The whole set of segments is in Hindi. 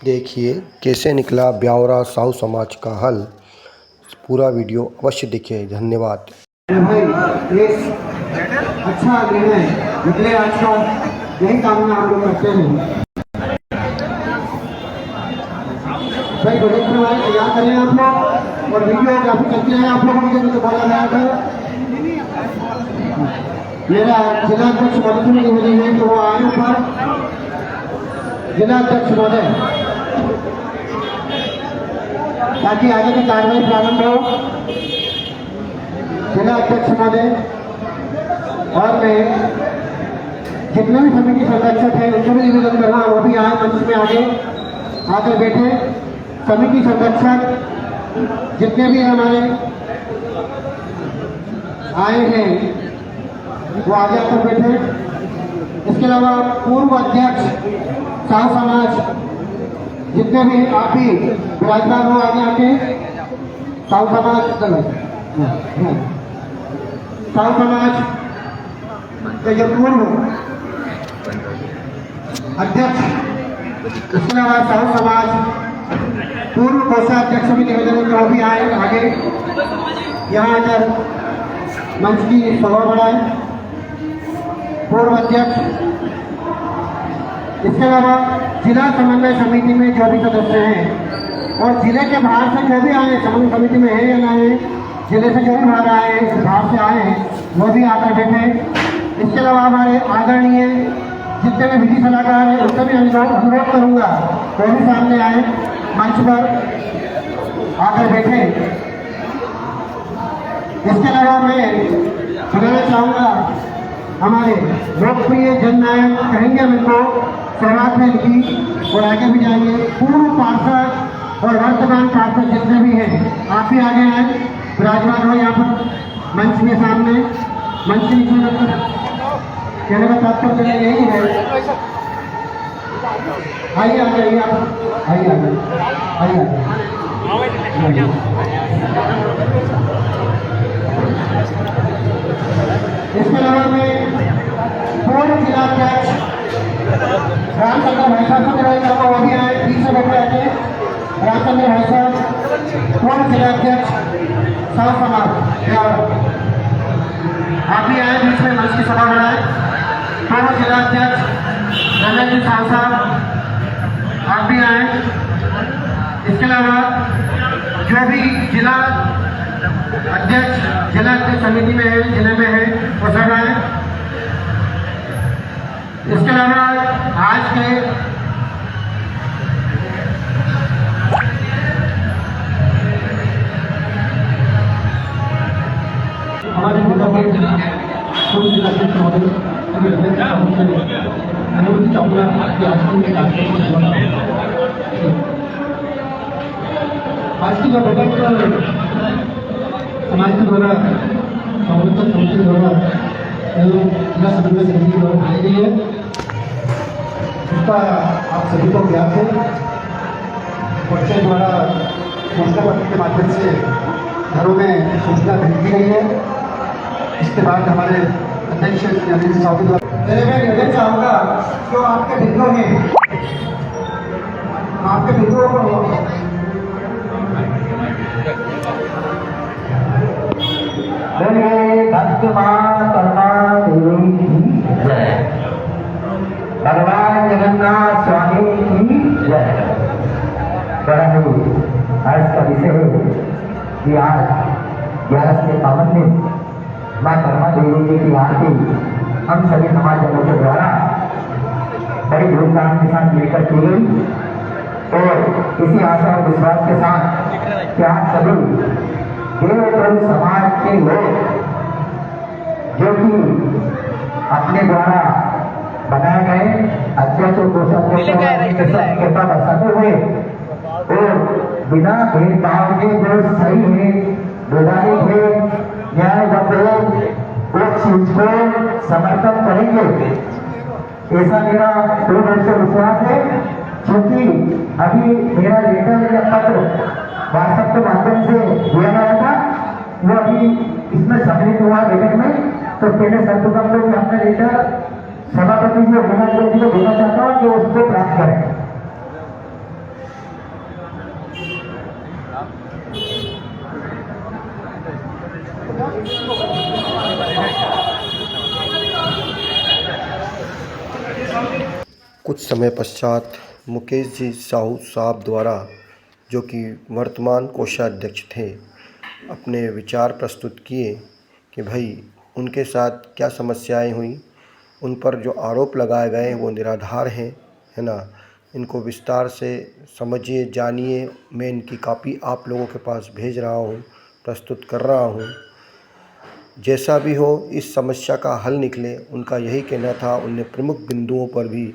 देखिए कैसे निकला ब्यावरा साहू समाज का हल। पूरा वीडियो अवश्य देखिए। धन्यवाद। भाई एक अच्छा निर्णय निकले आज का, यही कामना हम लोग करते हैं। भाई प्रोजेक्ट हमारे तैयार करें आप लोग, और वीडियोग्राफी करते हैं आप लोगों को। तो बोला गया था मेरा जिला अध्यक्ष महोदय की मिली है, तो वो आए ऊपर। जिला अध्यक्ष महोदय, ताकि आगे की कार्रवाई प्रारंभ हो। जिला अध्यक्ष महोदय और मैं जितने भी समिति संरक्षक हैं उनको भी निवेदन कर रहा हूँ, वो भी आए मंच में आगे आकर बैठे। समिति संरक्षक जितने भी हमारे आए हैं वो आगे आकर बैठे। इसके अलावा पूर्व अध्यक्ष साहू समाज जितने भी आप ही विराजमान हो, आगे आके साहू समाज के जो पूर्व अध्यक्ष, इसके अलावा साहू समाज पूर्व कोषाध्यक्ष भी निवेदन में वो भी आए आगे यहाँ आकर मंच की शोभा बढ़ाए। पूर्व अध्यक्ष, इसके अलावा जिला समन्वय समिति में जो भी सदस्य हैं और जिले के बाहर से जो भी आए, समन्वय समिति में है या ना है, जिले से जो भी बाहर आए, बाहर से आए हैं, वो भी आकर बैठे। इसके अलावा हमारे आदरणीय जितने भी विधि सलाहकार हैं उससे भी अनुरोध करूंगा वो भी सामने आए, मंच पर आकर बैठे। इसके अलावा मैं बताना चाहूँगा हमारे लोकप्रिय जननायक कहेंगे हम इनको, शहराज में इनकी और आगे भी जाएंगे। पूर्व पार्षद और वर्तमान पार्षद जितने भी हैं आप भी आगे आए, विराजमान हो यहाँ पर मंच के सामने। मंच के नीचे कहने का तात्पर्य यही है, आइए आ जाइए आप, आइए आइए आइए। इसके अलावा मैं पूर्व जिलाध्यक्ष रामचंद्र भाई साहब से रहेगा, वो भी आए, बीच से बैठे आते। रामचंद्र भाई साहब पूर्व जिलाध्यक्ष साहू समाज, आप भी आए, बीच में मंच की सभा बढ़ाए। पूर्व जिलाध्यक्ष रमेश जी साहब, आप भी आए। इसके अलावा जो भी जिला अध्यक्ष समिति में है, जिले में है, वो सब आए। इसके अलावा आज के हमारे जिलाध्यक्ष महोदय आज की जो बैठक समाज के द्वारा संरक्षण समिति द्वारा जिला समन्वय समिति द्वारा बनाई गई है, उसका आप सभी को ज्ञान है। परिषद द्वारा सूचना पत्र के माध्यम से घरों में सूचना भेज दी गई है। इसके बाद हमारे अध्यक्ष अनिल साहू द्वारा मैं निवेदन चाहूँगा जो आपके बिंदु हैं, आपके बिंदुओं को भक्त मां करुणा देवी की जय, भगवान जगन्नाथ स्वामी की जय। बड़ा ही आज का विषय है कि आज 11 के पावन दिन मां करुणा देवी जी की आरती हम सभी समाजजनों के द्वारा बड़ी धूमधाम के साथ लेकर की गई, और इसी आशा और विश्वास के साथ कि आप सभी समाज के लोग जो कि अपने द्वारा बनाए गए अध्यक्षों को कृपा बरसाते हुए और बिना भेदभाव के जो सही है, वैधानिक है, न्यायबद्ध है, उस चीज को समर्थन करेंगे, ऐसा मेरा दृढ़ से विश्वास है। क्योंकि अभी मेरा लेटर या पत्र व्हाट्सएप के माध्यम से दिया गया था, वो अभी इसमें सम्मिलित हुआ बैठक में, तो पहले सर्वप्रथम लोग अपना लेटर सभापति जी और विधायक जी को देना चाहता हूँ कि उसको प्राप्त करें। कुछ समय पश्चात मुकेश जी साहू साहब द्वारा, जो कि वर्तमान कोषाध्यक्ष थे, अपने विचार प्रस्तुत किए कि भाई उनके साथ क्या समस्याएं हुई, उन पर जो आरोप लगाए गए वो निराधार हैं, है ना। इनको विस्तार से समझिए, जानिए। मैं इनकी कॉपी आप लोगों के पास भेज रहा हूँ, प्रस्तुत कर रहा हूँ। जैसा भी हो इस समस्या का हल निकले, उनका यही कहना था। उनने प्रमुख बिंदुओं पर भी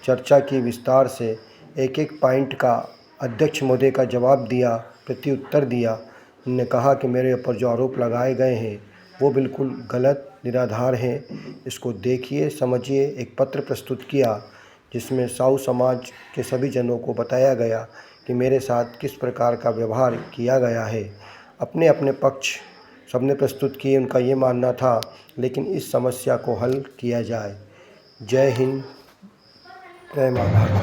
चर्चा की विस्तार से, एक एक पॉइंट का अध्यक्ष महोदय का जवाब दिया, प्रत्युत्तर दिया। उन्होंने कहा कि मेरे ऊपर जो आरोप लगाए गए हैं वो बिल्कुल गलत, निराधार हैं। इसको देखिए, समझिए। एक पत्र प्रस्तुत किया जिसमें साहू समाज के सभी जनों को बताया गया कि मेरे साथ किस प्रकार का व्यवहार किया गया है। अपने अपने पक्ष सबने प्रस्तुत किए। उनका ये मानना था, लेकिन इस समस्या को हल किया जाए। जय हिंद, जय मां भारती।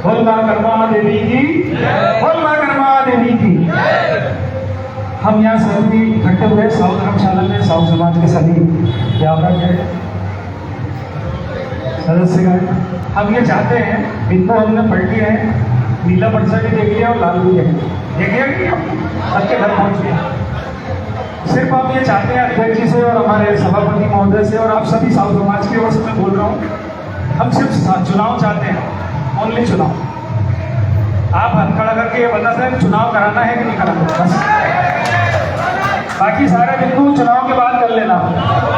बोल मां कर्मा देवी की, बोल मां कर्मा देवी की। हम यहाँ सभी इकट्ठे हुए साहू धर्मशाला में साहू समाज के सभी यहाँ के सदस्यगण, हम ये चाहते हैं, इनको हमने पढ़ लिया है, नीला पर्चा भी देख लिया और लाल भी देख लिया कि सबके घर पहुँच गया। सिर्फ हम ये चाहते हैं अध्यक्ष जी से और हमारे सभापति महोदय से और आप सभी साहू समाज की ओर से मैं बोल रहा हूँ, हम सिर्फ चुनाव चाहते हैं, ओनली चुनाव। आप हाथ खड़ा करके ये बता सकते चुनाव कराना है कि नहीं कराना, बस। बाकी सारे बिंदु चुनाव के बाद कर लेना,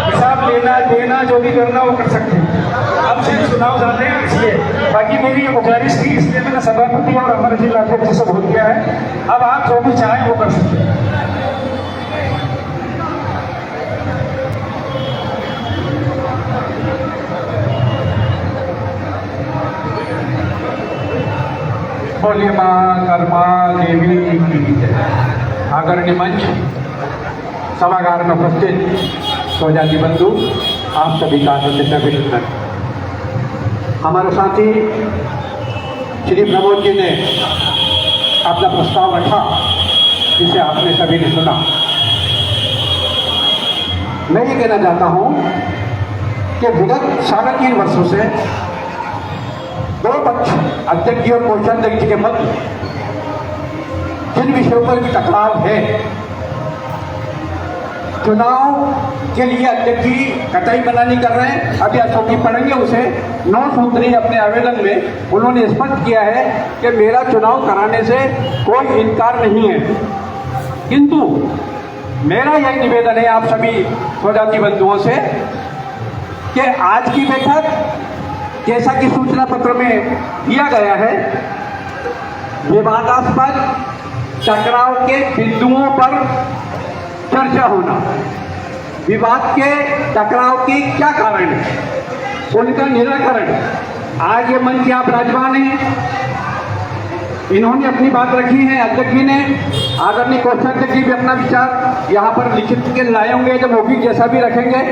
हिसाब लेना देना जो भी करना वो कर सकते हैं। अब सिर्फ चुनाव चाहते हैं, इसलिए बाकी मेरी ये गुजारिश थी, इसलिए मैंने सभापति और हमारे जिला अध्यक्ष से बोल दिया है। अब आप जो भी चाहें वो कर सकते हैं। बोलिए मां कर्मा देवी की जय। आदरणीय मंच, सभागार में उपस्थित स्वजाति बंधु, आप सभी का अभिनंदन। हमारे साथी श्री प्रमोद जी ने अपना प्रस्ताव रखा, जिसे आपने सभी ने सुना। मैं ये कहना चाहता हूँ कि विगत 3.5 वर्षों से दो पक्ष, अध्यक्ष जी और कोषाध्यक्ष जी के मध्य जिन विषयों पर भी टकराव है, चुनाव के लिए अध्यक्ष जी कतई मना नहीं कर रहे हैं। अभी अशोक जी पढ़ेंगे उसे, 9 सूत्री अपने आवेदन में उन्होंने स्पष्ट किया है कि मेरा चुनाव कराने से कोई इनकार नहीं है। किंतु मेरा यही निवेदन है आप सभी स्वजाति बंधुओं से कि आज की बैठक, जैसा कि सूचना पत्र में दिया गया है, विवादास्पद टकराव के बिंदुओं पर चर्चा होना, विवाद के टकराव के क्या कारण है, उनका निराकरण। आज ये मंच के आप राजवान हैं, इन्होंने अपनी बात रखी है, अध्यक्ष जी ने, आदरणीय कोषाध्यक्ष जी भी अपना विचार यहाँ पर लिखित के लाए होंगे, जब मौखिक जैसा भी रखेंगे।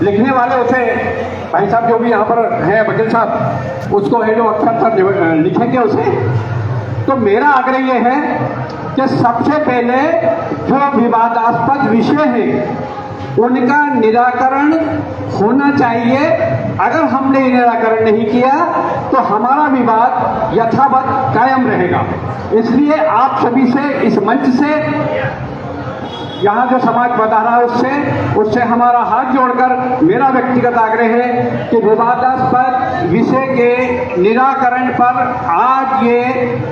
लिखने वाले उसे भाई साहब जो भी यहाँ पर हैं, वकील साहब, उसको है जो अक्षर लिखेंगे उसे। तो मेरा आग्रह ये है कि सबसे पहले जो विवादास्पद विषय है उनका निराकरण होना चाहिए। अगर हमने निराकरण नहीं किया तो हमारा विवाद यथावत कायम रहेगा। इसलिए आप सभी से, इस मंच से, यहाँ जो समाज बता रहा है उससे हमारा हाथ जोड़कर मेरा व्यक्तिगत आग्रह है कि विवादास्पद विषय के निराकरण पर आज ये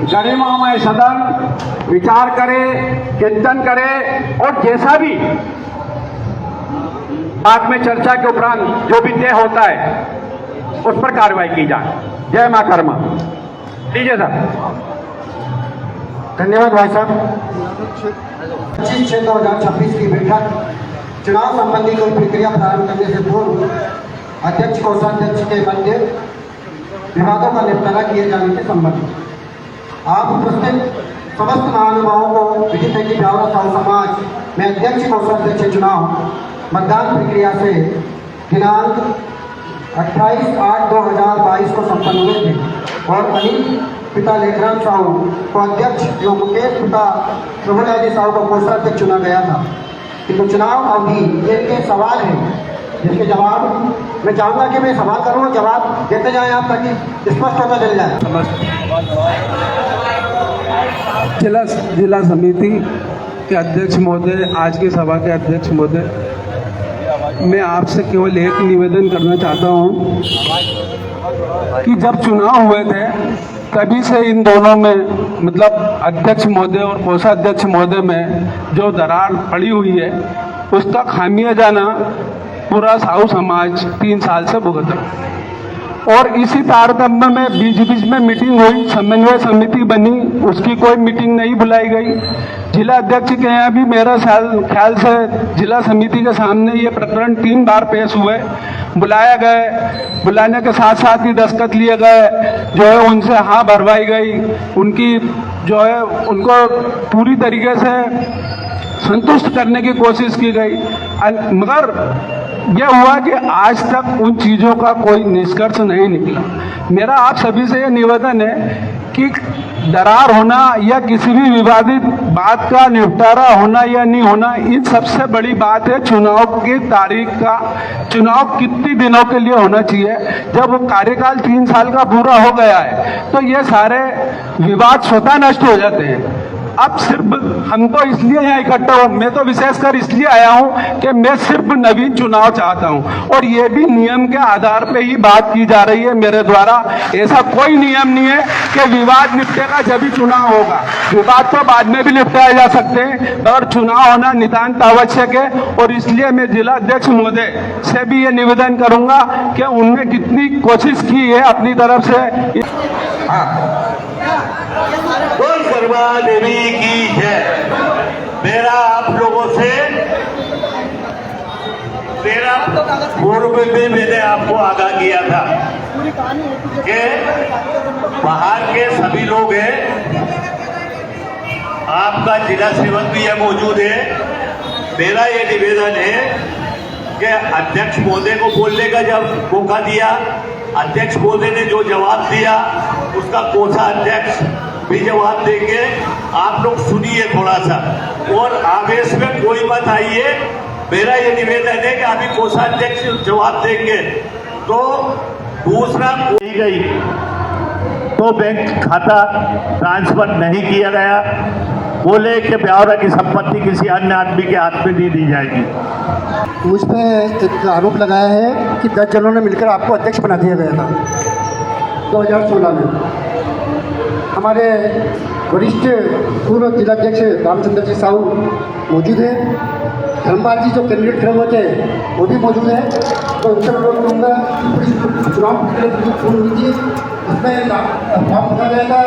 गरिमामय सदन विचार करे, चिंतन करे और जैसा भी बाद में चर्चा के उपरांत जो भी तय होता है उस पर कार्रवाई की जाए। जय मां कर्मा। लीजिए सर। धन्यवाद भाई साहब। 25/6/2026 की बैठक चुनाव संबंधी कोई प्रक्रिया प्रारंभ करने से पूर्व अध्यक्ष कोषाध्यक्ष के मध्य विवादों का निपटारा किए जाने के संबंध आप उपस्थित समस्त महानुभावों को विदित है कि ब्यावरा साहू समाज में अध्यक्ष कोषाध्यक्ष चुनाव मतदान प्रक्रिया से दिनांक 28/8/2022 को संपन्न हुए थे और अनिल पिता लेखराम साहू को अध्यक्ष एवं मुकेश पिता प्रभुलाल साहू को कोषाध्यक्ष चुना गया था। किंतु चुनाव अवधि एक सवाल है जिसके जवाब मैं चाहूँगा कि मैं सवाल करूँ, जवाब देते जाएं आप ताकि स्पष्ट होता चल जाए। जिला समिति के अध्यक्ष महोदय, आज की सभा के अध्यक्ष महोदय, मैं आपसे केवल एक निवेदन करना चाहता हूँ कि जब चुनाव हुए थे तभी से इन दोनों में मतलब अध्यक्ष महोदय और कोषाध्यक्ष महोदय में जो दरार पड़ी हुई है उसका खामियाजाना पूरा साहू समाज 3 साल से भुगत रहा। और इसी तारतम्य में बीच में मीटिंग हुई, समन्वय समिति बनी, उसकी कोई मीटिंग नहीं बुलाई गई। जिला अध्यक्ष के यहाँ भी मेरा ख्याल से जिला समिति के सामने ये प्रकरण 3 बार पेश हुए, बुलाया गए, बुलाने के साथ साथ ही दस्तखत लिए गए, जो है उनसे हाँ भरवाई गई, उनकी जो है उनको पूरी तरीके से संतुष्ट करने की कोशिश की गई, मगर यह हुआ कि आज तक उन चीज़ों का कोई निष्कर्ष नहीं निकला। मेरा आप सभी से यह निवेदन है कि दरार होना या किसी भी विवादित बात का निपटारा होना या नहीं होना, इन सबसे बड़ी बात है चुनाव की तारीख का। चुनाव कितने दिनों के लिए होना चाहिए? जब वो कार्यकाल 3 साल का पूरा हो गया है तो ये सारे विवाद स्वतः नष्ट हो जाते हैं। अब सिर्फ हम तो इसलिए यहाँ इकट्ठा हो, मैं तो विशेषकर इसलिए आया हूँ कि मैं सिर्फ नवीन चुनाव चाहता हूँ और ये भी नियम के आधार पे ही बात की जा रही है मेरे द्वारा। ऐसा कोई नियम नहीं है कि विवाद निपटेगा जब भी चुनाव होगा। विवाद तो बाद में भी निपटाए जा सकते हैं और चुनाव होना नितांत आवश्यक है। और इसलिए मैं जिला अध्यक्ष महोदय से भी ये निवेदन करूँगा कि उनने कितनी कोशिश की है अपनी तरफ से। बोल शर्मा देवी की जय। मेरा आप लोगों से तेरा पूर्व में मैंने आपको आगाह किया था कि बाहर के सभी लोग हैं, आपका जिला सेवक भी है मौजूद है। मेरा ये निवेदन है कि अध्यक्ष महोदय को बोलने का जब मौका दिया, अध्यक्ष महोदय ने जो जवाब दिया उसका कोषाध्यक्ष भी जवाब देंगे। आप लोग सुनिए थोड़ा सा और आवेश में कोई मत आइए। मेरा ये निवेदन है कि अभी कोषाध्यक्ष जवाब देंगे तो दूसरा कोई गई तो बैंक खाता ट्रांसफर नहीं किया गया, बोले कि ब्यौरा की संपत्ति किसी अन्य आदमी के हाथ में नहीं दी जाएगी। मुझ पर एक आरोप लगाया है कि 10 जनों ने मिलकर आपको अध्यक्ष बना दिया गया था 2016 में। हमारे वरिष्ठ पूर्व जिलाध्यक्ष रामचंद्र जी साहू मौजूद है, धर्मपाल जी जो कैंडिडेट खड़े हुए थे वो भी मौजूद है। तो उनसे अनुरोध करूँगा चुनाव फोन लीजिए, उसमें फॉर्म भरा जाएगा।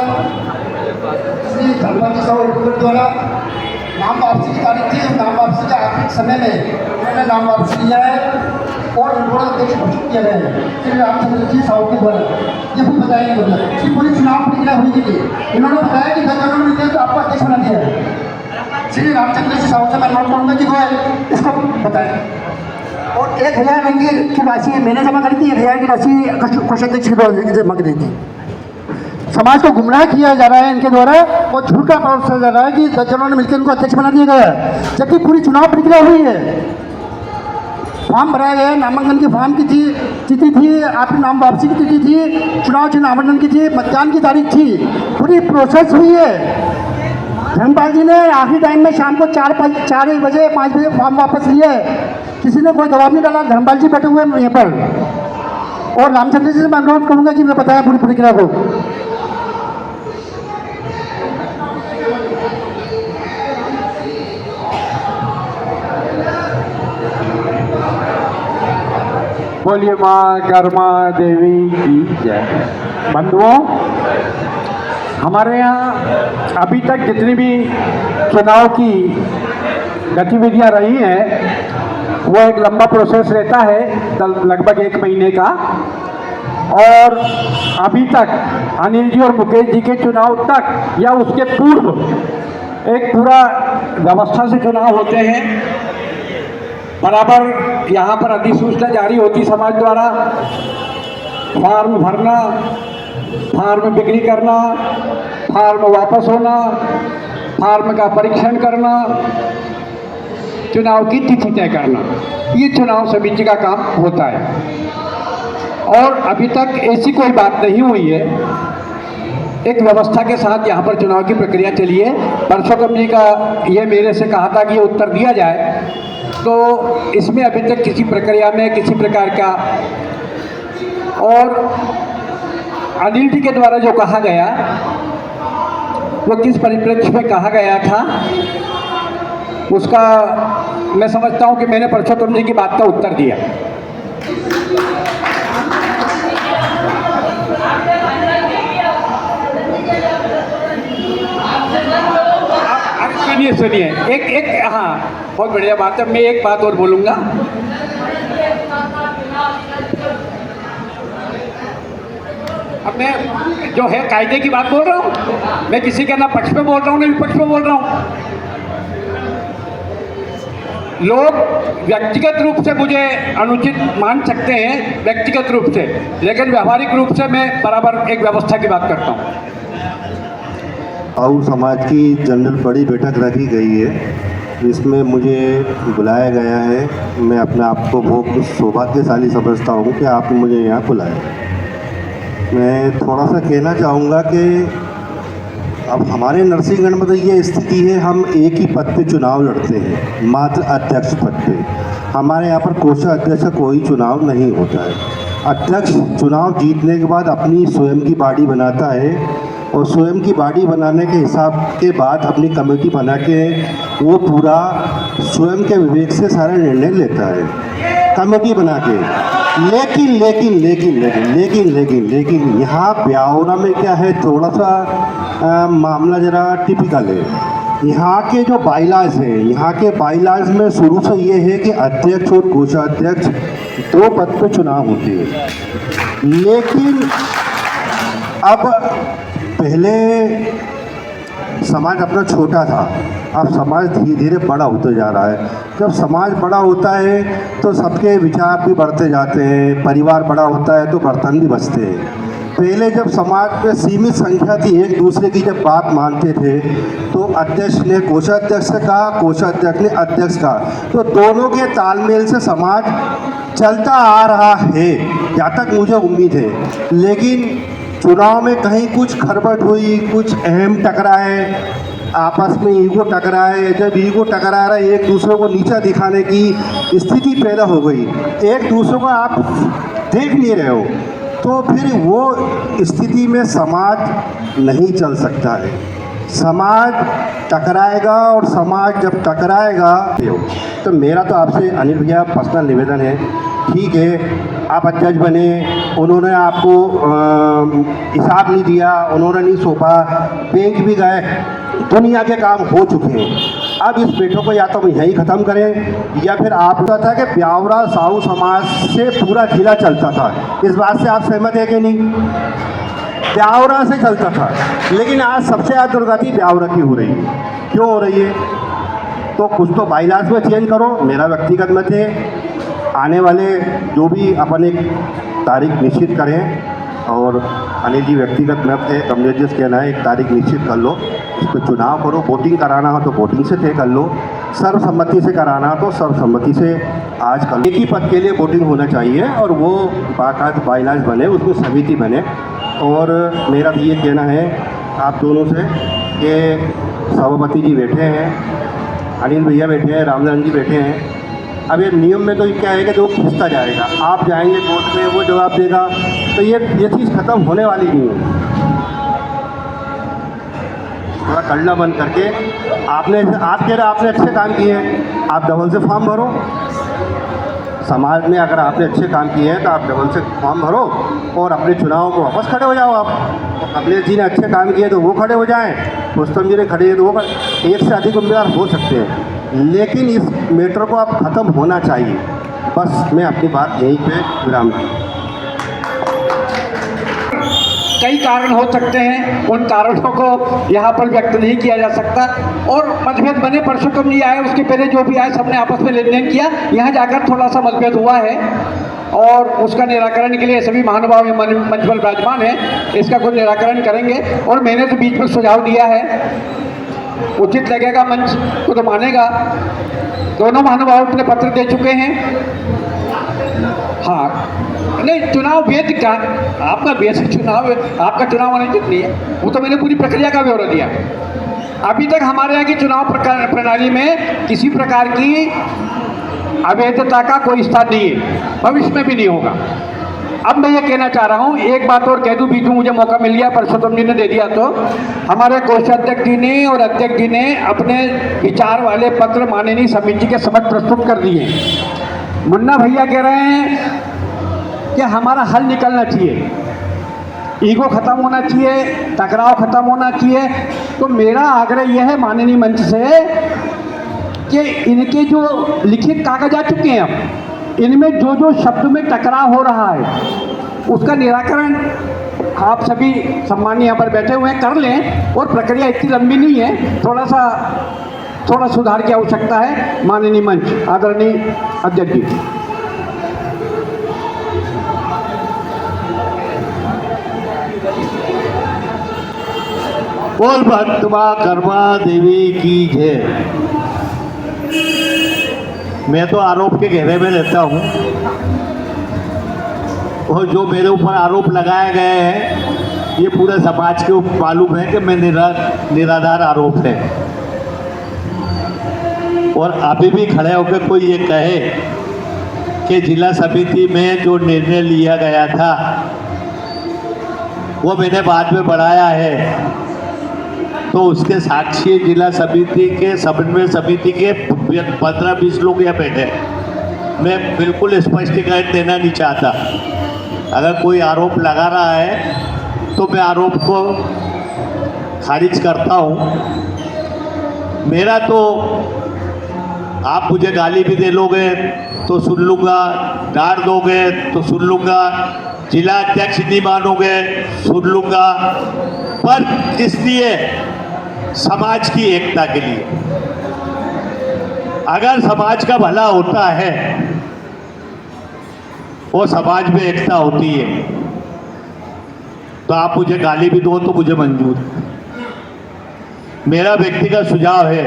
इसलिए धर्मपाल जी साहू रिपोर्ट द्वारा नाम वापसी की तारीख थी, उस नाम वापसी के आखिरी समय में उन्होंने नाम वापसी लिया है और उन्होंने अध्यक्ष घोषित किया गया है श्री रामचंद्र जी साहू के द्वारा। ये भी बताया नहीं मतलब कि पूरी चुनाव प्रक्रिया हुई थी। इन्होंने बताया कि 10 जनों ने मिलकर आपको अध्यक्ष बना दिया है। श्री रामचंद्र जी साहू से मैं अनुरोध करूँगा कि वो है इसको बताएं। और 1000 रंगी की राशि मैंने जमा करी थी, 1000 की राशि कोषाध्यक्ष के द्वारा जमा की थी। समाज को गुमराह किया जा रहा है इनके द्वारा और झूठ का परोसा जा रहा है कि 10 जनों ने मिलकर इनको अध्यक्ष बना दिया गया है, जबकि पूरी चुनाव प्रक्रिया हुई है। फॉर्म भराया गया, नामांकन की फॉर्म की तिथि थी, आपकी नाम वापसी की तिथि थी, चुनाव चिन्ह आवंटन की थी, मतदान की तारीख थी, पूरी प्रोसेस हुई है। धर्मपाल जी ने आखिरी टाइम में शाम को 4 बजे 5 बजे फॉर्म वापस लिए, किसी ने कोई जवाब नहीं डाला। धर्मपाल जी बैठे हुए हैं यहाँ पर और रामचंद्र जी से मैं अनुरोध करूँगा कि मैं बताया पूरी प्रक्रिया को। बोलिए माँ कर्मा देवी की जय। बंधुओं, हमारे यहाँ अभी तक जितनी भी चुनाव की गतिविधियाँ रही हैं वो एक लंबा प्रोसेस रहता है, लगभग 1 महीने का। और अभी तक अनिल जी और मुकेश जी के चुनाव तक या उसके पूर्व एक पूरा व्यवस्था से चुनाव होते हैं। बराबर यहाँ पर अधिसूचना जारी होती समाज द्वारा, फॉर्म भरना, फार्म बिक्री करना, फार्म वापस होना, फार्म का परीक्षण करना, चुनाव की तिथि तय करना, ये चुनाव समिति का काम होता है। और अभी तक ऐसी कोई बात नहीं हुई है, एक व्यवस्था के साथ यहाँ पर चुनाव की प्रक्रिया चली है। परसोत्तम जी का ये मेरे से कहा था कि ये उत्तर दिया जाए, तो इसमें अभी तक किसी प्रक्रिया में किसी प्रकार का, और अनिल जी के द्वारा जो कहा गया वो किस परिप्रेक्ष्य में कहा गया था, उसका मैं समझता हूँ कि मैंने परसोत्तम जी की बात का उत्तर दिया। सुनिए एक हाँ, बहुत बढ़िया बात है। मैं एक बात और बोलूँगा, अब मैं जो है कायदे की बात बोल रहा हूँ, मैं किसी के ना पक्ष में बोल रहा हूँ ना विपक्ष में बोल रहा हूँ। लोग व्यक्तिगत रूप से मुझे अनुचित मान सकते हैं, व्यक्तिगत रूप से, लेकिन व्यावहारिक रूप से मैं बराबर एक व्यवस्था की बात करता हूँ। आऊ समाज की जनरल बड़ी बैठक रखी गई है, इसमें मुझे बुलाया गया है। मैं अपने आप को बहुत सौभाग्यशाली समझता हूँ कि आपने मुझे यहाँ बुलाया। मैं थोड़ा सा कहना चाहूँगा कि अब हमारे नरसिंहगढ़ में तो ये स्थिति है, हम एक ही पद पे चुनाव लड़ते हैं, मात्र अध्यक्ष पद पे। हमारे यहाँ पर कोषाध्यक्ष का कोई चुनाव नहीं होता है। अध्यक्ष चुनाव जीतने के बाद अपनी स्वयं की बॉडी बनाता है और स्वयं की बॉडी बनाने के हिसाब के बाद अपनी कमेटी बना के वो पूरा स्वयं के विवेक से सारा निर्णय लेता है कमेटी बना के। लेकिन लेकिन लेकिन लेकिन लेकिन लेकिन लेकिन यहाँ ब्यावरा में क्या है, थोड़ा सा मामला ज़रा टिपिकल है। यहाँ के जो बाइलाज हैं, यहाँ के बाइलाज में शुरू से ये है कि अध्यक्ष और कोषाध्यक्ष दो पद पे चुनाव होते हैं। लेकिन अब पहले समाज अपना छोटा था, अब समाज धीरे धीरे बड़ा होते जा रहा है। जब समाज बड़ा होता है तो सबके विचार भी बढ़ते जाते हैं, परिवार बड़ा होता है तो बर्तन भी बचते हैं। पहले जब समाज में सीमित संख्या थी, एक दूसरे की जब बात मानते थे, तो अध्यक्ष ने कोषाध्यक्ष से कहा, कोषाध्यक्ष ने अध्यक्ष कहा, तो दोनों के तालमेल से समाज चलता आ रहा है, जहाँ तक मुझे उम्मीद है। लेकिन चुनाव में कहीं कुछ खरबट हुई, कुछ अहम टकराए, आपस में ईगो टकराए। जब ईगो टकरा रहा है, एक दूसरे को नीचा दिखाने की स्थिति पैदा हो गई, एक दूसरे को आप देख नहीं रहे हो, तो फिर वो स्थिति में समाज नहीं चल सकता है। समाज टकराएगा और समाज जब टकराएगा, तो मेरा तो आपसे अनिल भैया पर्सनल निवेदन है, ठीक है आप अध्यक्ष बने, उन्होंने आपको हिसाब नहीं दिया, उन्होंने नहीं सौंपा, बेंच भी गए, दुनिया के काम हो चुके हैं। अब इस बैठक को या तो यहीं ख़त्म करें, या फिर आपका था कि ब्यावरा साहू समाज से पूरा जिला चलता था। इस बात से आप सहमत है कि नहीं? ब्यावरा से चलता था, लेकिन आज सबसे ज़्यादा दुर्गति ब्यावरा की हो रही है। क्यों हो रही है? तो कुछ तो बाईलाज में चेंज करो। मेरा व्यक्तिगत मत है, आने वाले जो भी अपन एक तारीख निश्चित करें, और अनिल जी व्यक्तिगत मत है, कमलेश जी से कहना है एक तारीख निश्चित कर लो, इस पर चुनाव करो। वोटिंग कराना हो तो वोटिंग से तय कर लो, सर्वसम्मति से कराना हो तो सर्वसम्मति से आज कर लो। एक ही पद के लिए वोटिंग होना चाहिए और वो बाकायदा बाईलाज बने, उसमें समिति बने। और मेरा भी ये कहना है आप दोनों से कि सभापति जी बैठे हैं, अनिल भैया बैठे हैं, रामनारायण जी बैठे हैं। अब ये नियम में तो क्या है कि जो खिंचता जाएगा, आप जाएंगे कोर्ट में, वो जवाब देगा, तो ये चीज़ ख़त्म होने वाली नहीं है। थोड़ा कल्ला बंद करके आप कह रहे आपने अच्छे काम किए हैं, आप डबल से फॉर्म भरो। समाज में अगर आपने अच्छे काम किए हैं तो आप डबल से फॉर्म भरो और अपने चुनाव को वापस खड़े हो जाओ। आप कमलेश जी ने अच्छे काम किए तो वो खड़े हो जाएं, रुस्तम जी ने खड़े हैं तो वो एक से अधिक उम्मीदवार हो सकते हैं, लेकिन इस मैटर को अब ख़त्म होना चाहिए। बस मैं अपनी बात यहीं पे विराम दूँ। कई कारण हो सकते हैं, उन कारणों को यहाँ पर व्यक्त नहीं किया जा सकता। और मतभेद बने, परसोत्तम जी आए, उसके पहले जो भी आए सबने आपस में लेन देन किया, यहाँ जाकर थोड़ा सा मतभेद हुआ है। और उसका निराकरण के लिए सभी महानुभाव मंच पर विराजमान है, इसका कुछ निराकरण करेंगे। और मैंने तो बीच में सुझाव दिया है, उचित लगेगा मंच को तो मानेगा। दोनों महानुभाव अपने पत्र दे चुके हैं। हाँ, नहीं, चुनाव वेद का आपका बेसिक चुनाव, आपका चुनाव अनुचित नहीं है, वो तो मैंने पूरी प्रक्रिया का ब्यौरा दिया। अभी तक हमारे यहाँ की चुनाव प्रणाली में किसी प्रकार की अवैधता का कोई स्थान नहीं है, भविष्य में भी नहीं होगा। अब मैं ये कहना चाह रहा हूँ, एक बात और कह दूँ, बीच में मुझे मौका मिल गया, परसोत्तम जी ने दे दिया, तो हमारे कोषाध्यक्ष जी ने और अध्यक्ष जी ने अपने विचार वाले पत्र माननीय समिति के समक्ष प्रस्तुत कर दिए। मुन्ना भैया कह रहे हैं कि हमारा हल निकलना चाहिए, ईगो खत्म होना चाहिए, टकराव खत्म होना चाहिए। तो मेरा आग्रह यह है माननीय मंच से कि इनके जो लिखित कागज आ चुके हैं, अब इनमें जो जो शब्द में टकराव हो रहा है उसका निराकरण आप सभी सम्मानीय यहाँ पर बैठे हुए हैं कर लें। और प्रक्रिया इतनी लंबी नहीं है, थोड़ा सुधार की आवश्यकता है। माननीय मंच, आदरणीय अध्यक्ष जी। बोल भक्तमा कर्मा देवी की जय। मैं तो आरोप के घेरे में रहता हूँ, और जो मेरे ऊपर आरोप लगाए गए हैं ये पूरे समाज के ऊपर मालूम है कि मैं निराधार आरोप है। और अभी भी खड़े होकर कोई ये कहे कि जिला समिति में जो निर्णय लिया गया था वो मैंने बाद में बढ़ाया है, तो उसके साक्षी जिला समिति के समन्वय समिति के 15-20 लोग यहाँ बैठे। मैं बिल्कुल स्पष्टीकरण देना नहीं चाहता। अगर कोई आरोप लगा रहा है तो मैं आरोप को खारिज करता हूँ। मेरा तो आप मुझे गाली भी दे लोगे तो सुन लूँगा, डांट दोगे तो सुन लूँगा, जिला अध्यक्ष नहीं मानोगे सुन लूँगा, पर किस लिए? समाज की एकता के लिए। अगर समाज का भला होता है वो समाज में एकता होती है, तो आप मुझे गाली भी दो तो मुझे मंजूर है। मेरा व्यक्तिगत सुझाव है,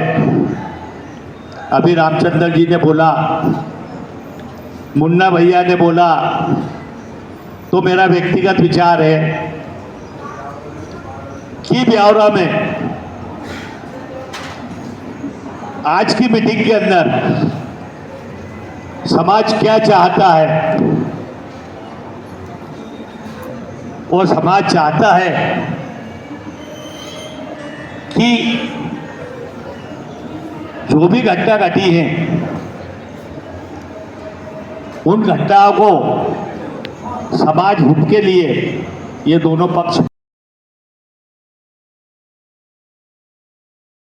अभी रामचंद्र जी ने बोला, मुन्ना भैया ने बोला, तो मेरा व्यक्तिगत विचार है कि ब्यावरा में आज की मीटिंग के अंदर समाज क्या चाहता है, वो समाज चाहता है कि जो भी घटना घटी है उन घटनाओं को समाज हित के लिए ये दोनों पक्ष